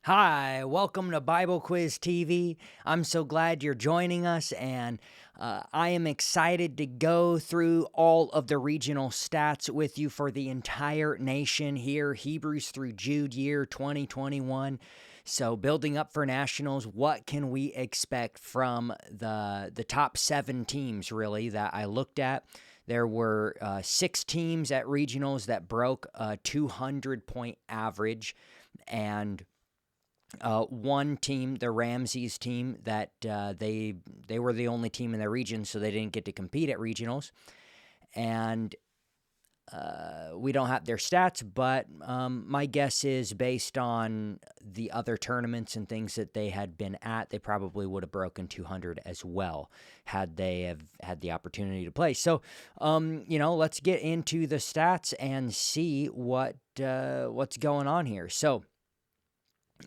Hi, welcome to Biblequiz TV. I'm so glad you're joining us, and I am excited to go through all of the regional stats with you for the entire nation here, Hebrews through Jude year 2021. So, building up for nationals, what can we expect from the top 7 teams, really, that I looked at? There were 6 teams at regionals that broke a 200-point average, and one team, the Ramses team, that they were the only team in their region, so they didn't get to compete at regionals. And we don't have their stats, but my guess is based on the other tournaments and things that they had been at, they probably would have broken 200 as well had they have had the opportunity to play. So, let's get into the stats and see what's going on here. So,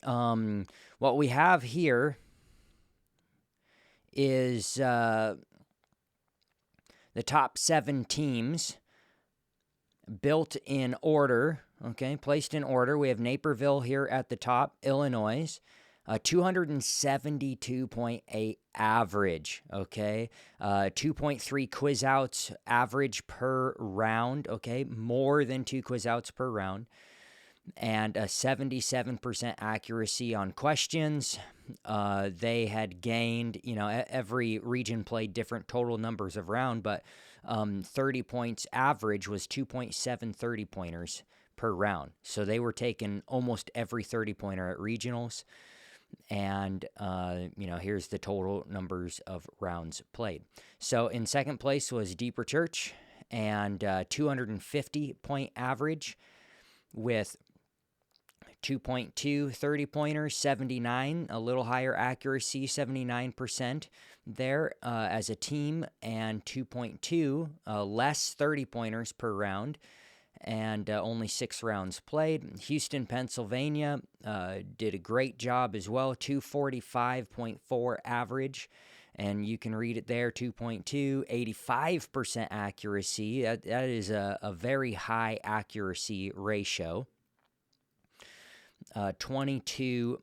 what we have here is the top 7 teams built in order, okay, placed in order. We have Naperville here at the top, Illinois, 272.8 average, okay, 2.3 quiz outs average per round, okay, more than 2 quiz outs per round, and a 77% accuracy on questions. They had gained, every region played different total numbers of round, but 30 points average was 2.7 30-pointers per round. So they were taking almost every 30-pointer at regionals. And, here's the total numbers of rounds played. So in second place was Deeper Church, and 250-point average with 2.2 30-pointers, 79, a little higher accuracy, 79% there as a team, and 2.2 less 30-pointers per round, and only 6 rounds played. Houston, Pennsylvania did a great job as well, 245.4 average, and you can read it there, 2.2, 85% accuracy. That is a very high accuracy ratio. 22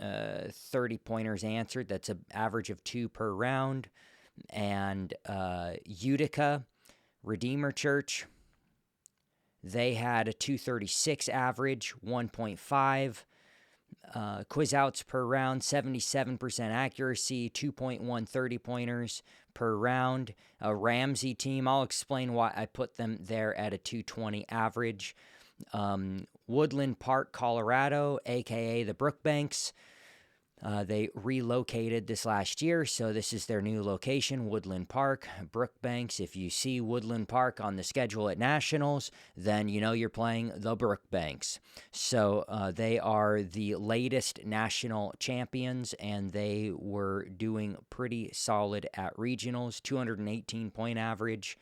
30-pointers answered. That's an average of 2 per round. And Utica, Redeemer Church, they had a 236 average, 1.5 quiz outs per round, 77% accuracy, 2.1 30-pointers per round. A Ramsey team, I'll explain why I put them there at a 220 average. Woodland Park, Colorado, aka the Brookbanks. They relocated this last year, so this is their new location, Woodland Park, Brookbanks. If you see Woodland Park on the schedule at Nationals, then you know you're playing the Brookbanks. So they are the latest national champions, and they were doing pretty solid at regionals, 218-point average.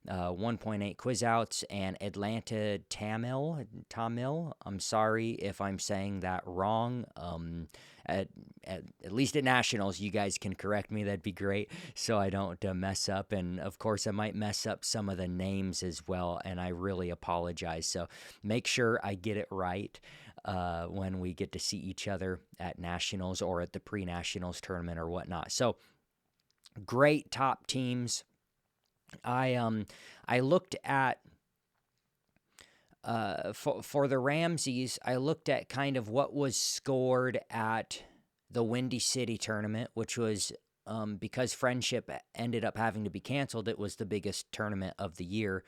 1.8 quiz outs, and Atlanta Tamil. I'm sorry if I'm saying that wrong. At least at nationals, you guys can correct me. That'd be great, so I don't mess up. And of course, I might mess up some of the names as well, and I really apologize. So make sure I get it right when we get to see each other at nationals or at the pre-nationals tournament or whatnot. So great top teams. I looked at for the Ramses, I looked at kind of what was scored at the Windy City tournament, which was because Friendship ended up having to be canceled. It was the biggest tournament of the year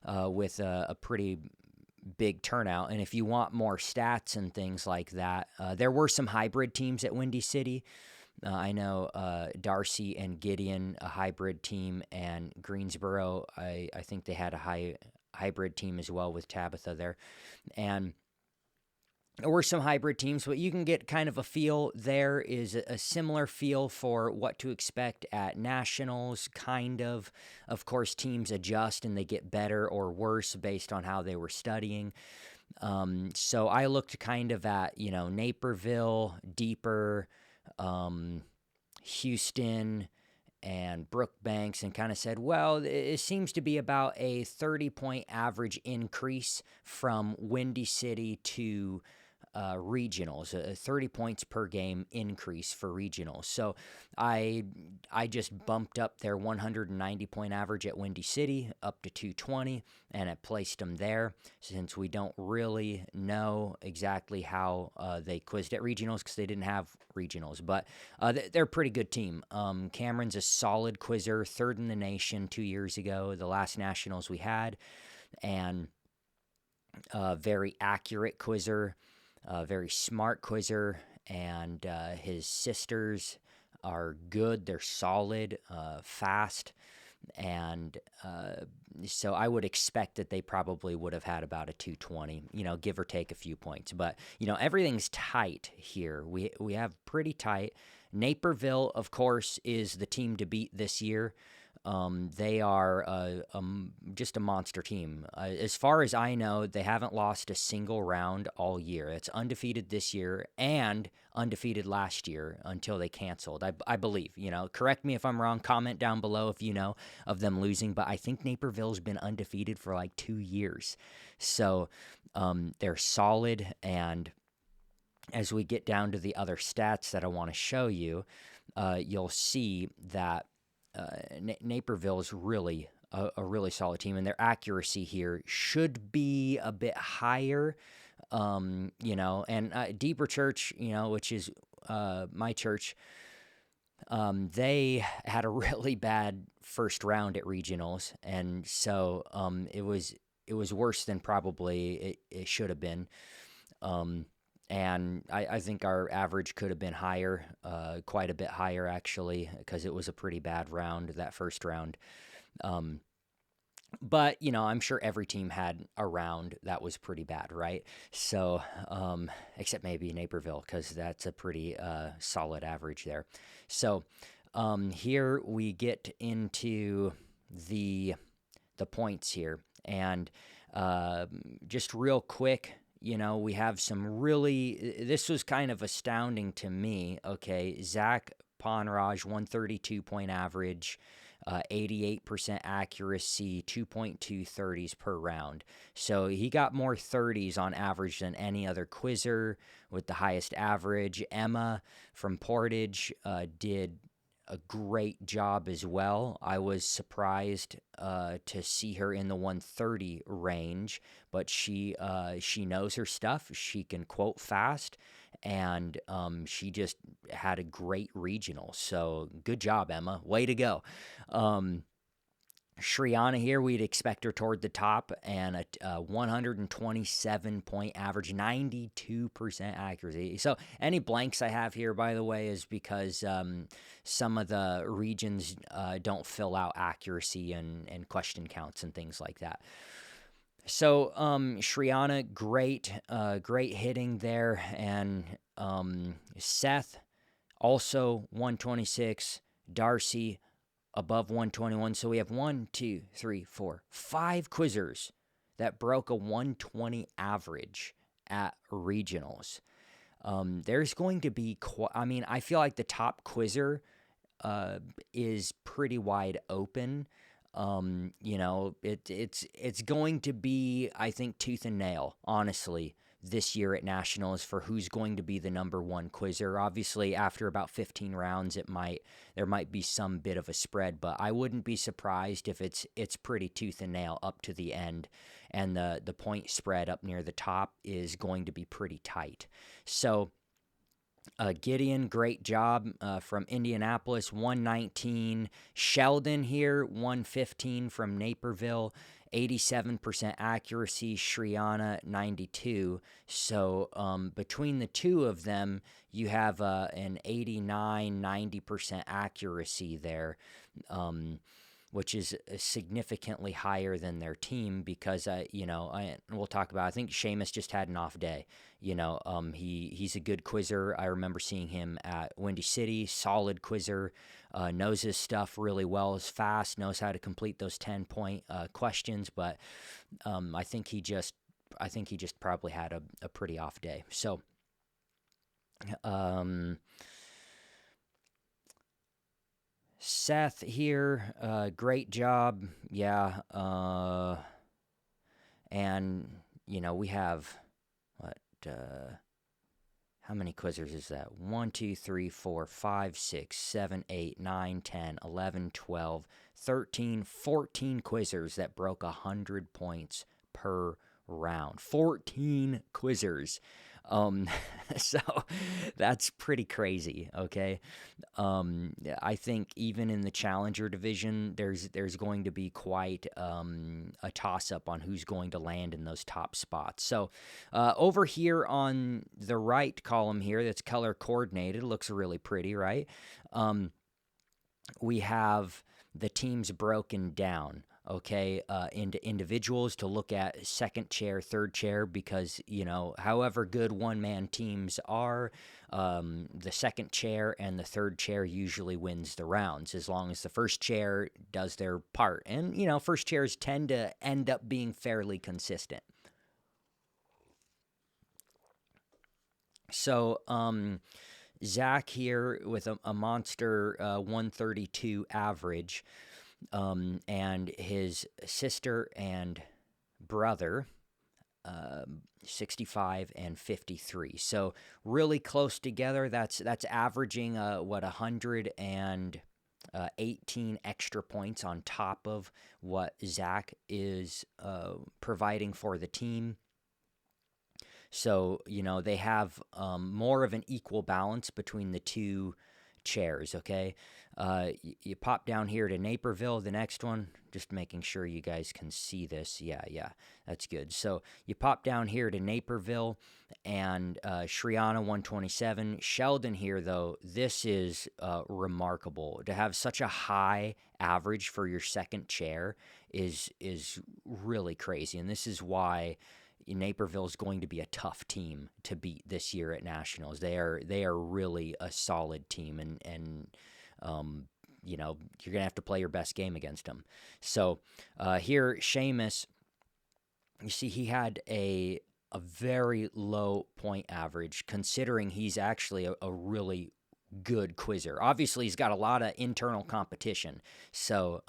with a pretty big turnout. And if you want more stats and things like that, there were some hybrid teams at Windy City. I know Darcy and Gideon, a hybrid team, and Greensboro, I think they had a hybrid team as well with Tabitha there. And there were some hybrid teams, but you can get kind of a feel. There is a similar feel for what to expect at nationals, kind of. Of course, teams adjust and they get better or worse based on how they were studying. So I looked kind of at, Naperville, Deeper, Houston, and Brookbanks, and kind of said, well, it seems to be about a 30-point average increase from Windy City to regionals, 30 points per game increase for regionals. So I just bumped up their 190 point average at Windy City up to 220, and I placed them there since we don't really know exactly how they quizzed at regionals because they didn't have regionals. But they're a pretty good team. Cameron's a solid quizzer, third in the nation 2 years ago, the last nationals we had, and very accurate quizzer. Very smart quizzer, and his sisters are good. They're solid, fast, and so I would expect that they probably would have had about a 220, give or take a few points. But, everything's tight here. We have pretty tight. Naperville, of course, is the team to beat this year. They are just a monster team. As far as I know, they haven't lost a single round all year. It's undefeated this year and undefeated last year until they canceled, I believe. Correct me if I'm wrong. Comment down below if you know of them losing. But I think Naperville's been undefeated for like 2 years. So they're solid. And as we get down to the other stats that I want to show you, you'll see that Naperville is really a really solid team, and their accuracy here should be a bit higher, and Deeper Church, which is my church, they had a really bad first round at regionals, and so it was worse than probably it should have been. And I think our average could have been higher, quite a bit higher, actually, because it was a pretty bad round, that first round. But, I'm sure every team had a round that was pretty bad, right? So, except maybe Naperville, because that's a pretty solid average there. So, here we get into the points here. And just real quick, we have some this was kind of astounding to me. Okay, Zach Ponraj, 132 point average, 88% accuracy, 2.2 30s per round. So he got more 30s on average than any other quizzer with the highest average. Emma from Portage did a great job as well. I was surprised to see her in the 130 range, but she knows her stuff. She can quote fast, and she just had a great regional. So good job, Emma. Way to go. Shriana here, we'd expect her toward the top, and a 127 point average, 92% accuracy. So any blanks I have here, by the way, is because some of the regions don't fill out accuracy and question counts and things like that. So Shriana, great hitting there, and Seth also 126, Darcy above 121. So we have 5 quizzers that broke a 120 average at regionals. There's going to be, I feel like the top quizzer is pretty wide open. It's going to be, I think, tooth and nail, honestly, this year at Nationals for who's going to be the number one quizzer. Obviously, after about 15 rounds, there might be some bit of a spread, but I wouldn't be surprised if it's pretty tooth and nail up to the end, and the point spread up near the top is going to be pretty tight. So Gideon, great job from Indianapolis, 119. Sheldon here, 115 from Naperville, 87% accuracy. Shriana, 92. So between the two of them, you have an 89, 90% accuracy there, which is significantly higher than their team because, we'll talk about, I think Seamus just had an off day. He's a good quizzer. I remember seeing him at Windy City, solid quizzer, knows his stuff really well, is fast, knows how to complete those 10-point questions, but I think he just probably had a pretty off day. So, Seth here, great job. Yeah. And, we have, how many quizzers is that? 1, 2, 3, 4, 5, 6, 7, 8, 9, 10, 11, 12, 13, 14 quizzers that broke 100 points per round. 14 quizzers. So that's pretty crazy, okay? I think even in the Challenger division, there's going to be quite a toss-up on who's going to land in those top spots. So over here on the right column here, that's color coordinated, looks really pretty, right? We have the teams broken down, okay, into individuals to look at second chair, third chair, because, however good one-man teams are, the second chair and the third chair usually wins the rounds, as long as the first chair does their part. And, first chairs tend to end up being fairly consistent. So, Zach here with a monster 132 average, and his sister and brother 65 and 53. So really close together. That's averaging 118 extra points on top of what Zach is providing for the team. So, they have more of an equal balance between the two chairs, okay? You pop down here to Naperville, the next one, just making sure you guys can see this. Yeah, that's good. So you pop down here to Naperville and Shriana 127. Sheldon here, though, this is remarkable. To have such a high average for your second chair is really crazy, and this is why Naperville is going to be a tough team to beat this year at Nationals. They are really a solid team, and you're gonna have to play your best game against them. So here, Seamus, you see he had a very low point average, considering he's actually a really good quizzer. Obviously, he's got a lot of internal competition. So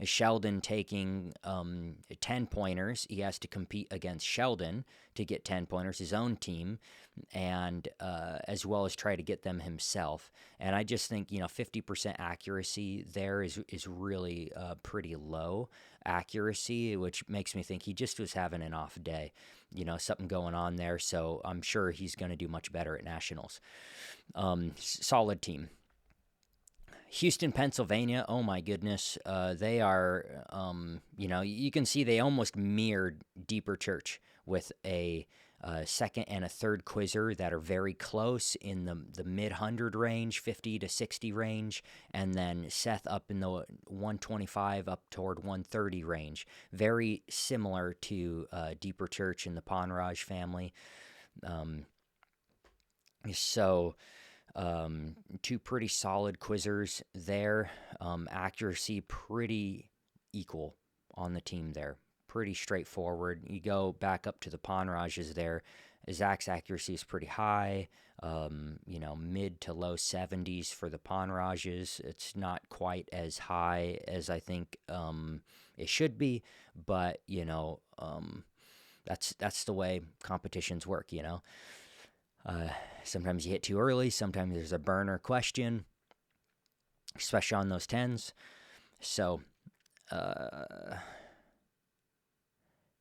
Sheldon taking 10 pointers. He has to compete against Sheldon to get 10 pointers, his own team, and as well as try to get them himself. And I just think 50% accuracy there is really pretty low accuracy, which makes me think he just was having an off day. Something going on there. So I'm sure he's going to do much better at Nationals. Solid team. Houston, Pennsylvania, oh my goodness, they are, you can see they almost mirrored Deeper Church with a second and a third quizzer that are very close in the mid-100 range, 50 to 60 range, and then Seth up in the 125 up toward 130 range. Very similar to Deeper Church and the Ponraj family. Two pretty solid quizzers there. Accuracy pretty equal on the team there. Pretty straightforward. You go back up to the Ponrages there. Zach's accuracy is pretty high. Mid to low 70s for the Ponrages. It's not quite as high as I think it should be, but that's the way competitions work. Sometimes you hit too early. Sometimes there's a burner question, especially on those 10s. So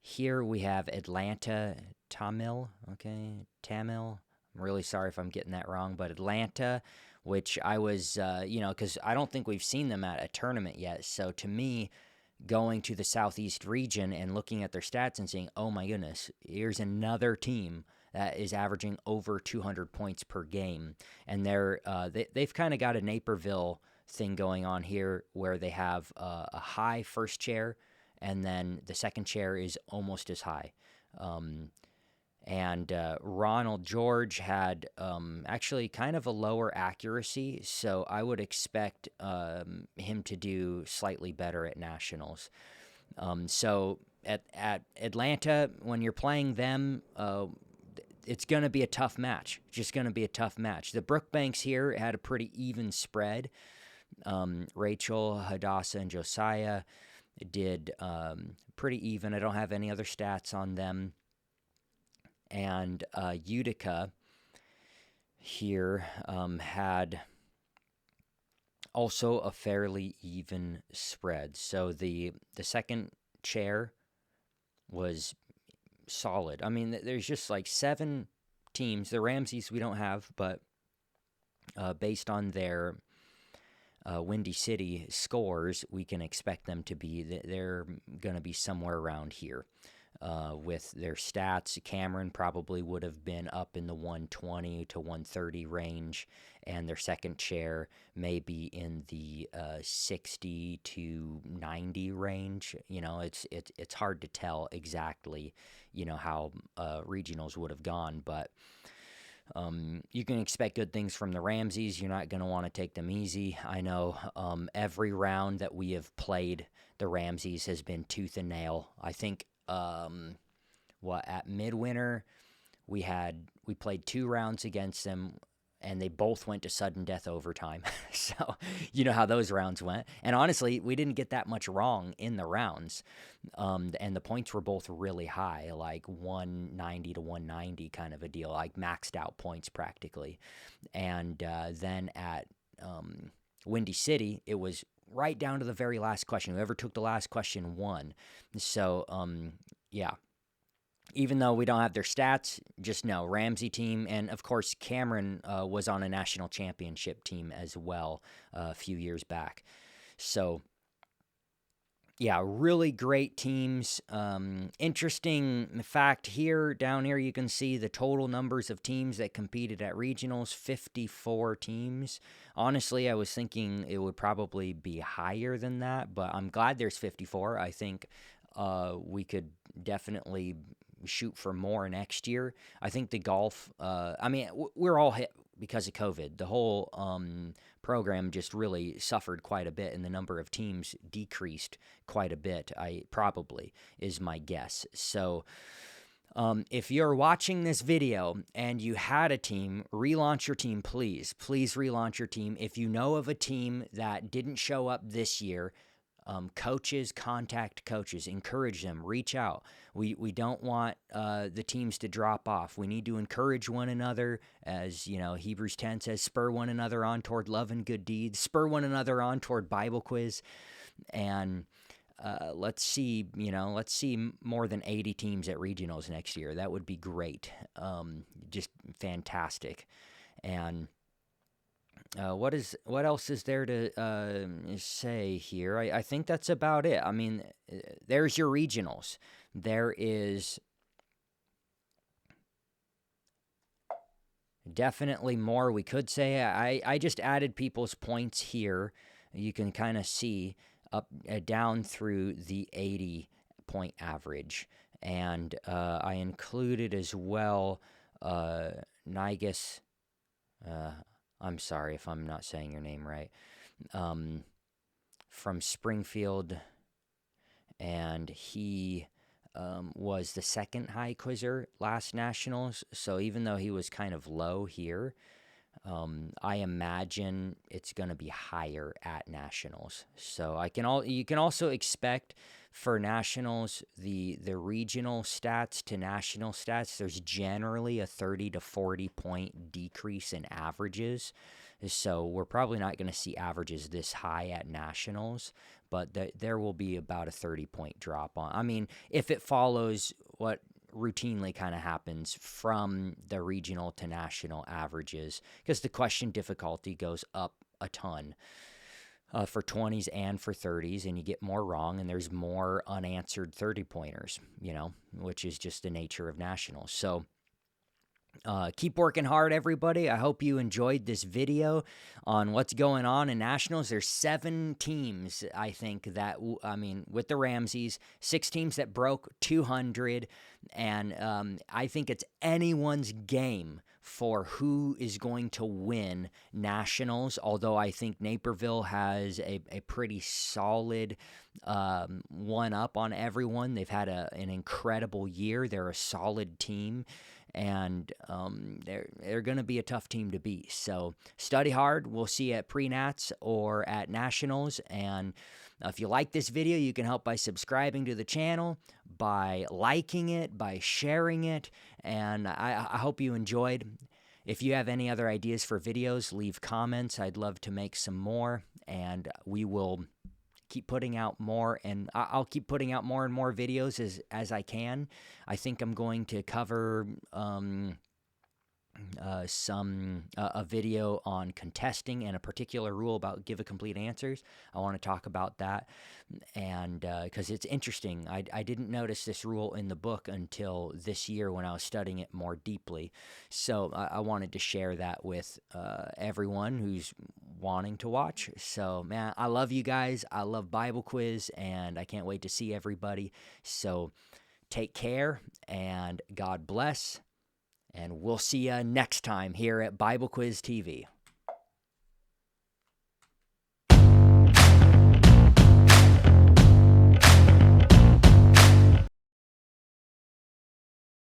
here we have Atlanta Tamil. Okay, Tamil. I'm really sorry if I'm getting that wrong, but Atlanta, which I was, because I don't think we've seen them at a tournament yet. So to me, going to the Southeast region and looking at their stats and saying, oh my goodness, here's another team that is averaging over 200 points per game. And they've kind of got a Naperville thing going on here where they have a high first chair, and then the second chair is almost as high. And Ronald George had actually kind of a lower accuracy, so I would expect him to do slightly better at Nationals. So at Atlanta, when you're playing them, it's going to be a tough match. Just going to be a tough match. The Brookbanks here had a pretty even spread. Rachel, Hadassah, and Josiah did pretty even. I don't have any other stats on them. And Utica, here had also a fairly even spread. So the second chair was solid. I mean, there's just like 7 teams. The Ramseys we don't have, but based on their Windy City scores, we can expect them to be, they're going to be somewhere around here. With their stats, Cameron probably would have been up in the 120 to 130 range, and their second chair may be in the 60 to 90 range. You know, it's hard to tell exactly, you know, how regionals would have gone, but you can expect good things from the Ramseys. You're not going to want to take them easy. I know every round that we have played the Ramseys has been tooth and nail. I think at Midwinter we played 2 rounds against them, and they both went to sudden death overtime. So you know how those rounds went. And honestly, we didn't get that much wrong in the rounds. And the points were both really high, like 190 to 190 kind of a deal, like maxed out points practically. And then at Windy City, it was right down to the very last question. Whoever took the last question won. So, yeah. Even though we don't have their stats, just know Ramsey team, and of course Cameron was on a national championship team as well a few years back. So, yeah, really great teams. Interesting fact here, down here you can see the total numbers of teams that competed at regionals, 54 teams. Honestly, I was thinking it would probably be higher than that, but I'm glad there's 54. I think we could definitely shoot for more next year. I think the golf, we're all hit because of COVID. The whole program just really suffered quite a bit, and the number of teams decreased quite a bit, probably is my guess. So if you're watching this video and you had a team, relaunch your team, please. Please relaunch your team. If you know of a team that didn't show up this year, coaches, contact coaches, encourage them, reach out. We don't want the teams to drop off. We need to encourage one another, as you know, Hebrews 10 says, spur one another on toward love and good deeds, spur one another on toward Biblequiz, and let's see more than 80 teams at regionals next year. That would be great. Just fantastic. And what else is there to say here? I think that's about it. I mean, there's your regionals. There is definitely more we could say. I just added people's points here. You can kind of see up down through the 80-point average. And I included as well Nigus. I'm sorry if I'm not saying your name right, from Springfield, and he was the second high quizzer last nationals. So even though he was kind of low here, I imagine it's going to be higher at nationals. So you can also expect for nationals the regional stats to national stats. There's generally a 30 to 40 point decrease in averages. So we're probably not going to see averages this high at nationals, but there will be about a 30-point drop on. I mean, if it follows what routinely kind of happens from the regional to national averages, because the question difficulty goes up a ton for 20s and for 30s, and you get more wrong, and there's more unanswered 30-pointers, which is just the nature of nationals. So keep working hard, everybody. I hope you enjoyed this video on what's going on in nationals. There's 7 teams, I think, with the Ramseys, 6 teams that broke 200, and I think it's anyone's game for who is going to win nationals, although I think Naperville has a pretty solid one-up on everyone. They've had an incredible year. They're a solid team, and they're going to be a tough team to beat. So study hard. We'll see you at pre-nats or at nationals. And if you like this video, you can help by subscribing to the channel, by liking it, by sharing it. And I hope you enjoyed. If you have any other ideas for videos, leave comments. I'd love to make some more, and we will keep putting out more, and I'll keep putting out more and more videos as I can. I think I'm going to cover a video on contesting and a particular rule about give a complete answers. I want to talk about that, and because it's interesting. I didn't notice this rule in the book until this year when I was studying it more deeply. So I wanted to share that with everyone who's wanting to watch. So man, I love you guys. I love Bible Quiz, and I can't wait to see everybody. So take care, and God bless. And we'll see you next time here at Bible Quiz TV.